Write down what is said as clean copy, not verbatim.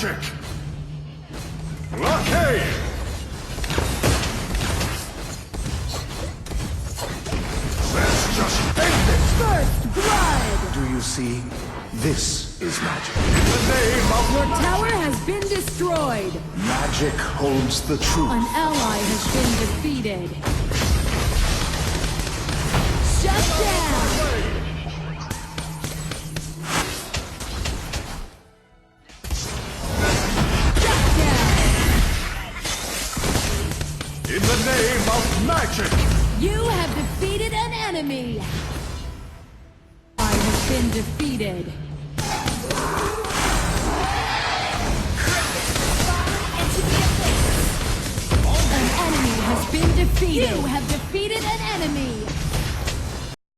Magic. Blockade. Let's just end it. First blood! Do you see? This is magic. In the name of Your tower has been destroyed! Magic holds the truth. An ally has been defeated. Shut down! Shut down! In the name of magic. You have defeated an enemy! I have been defeated. An enemy has been defeated. You have defeated an enemy.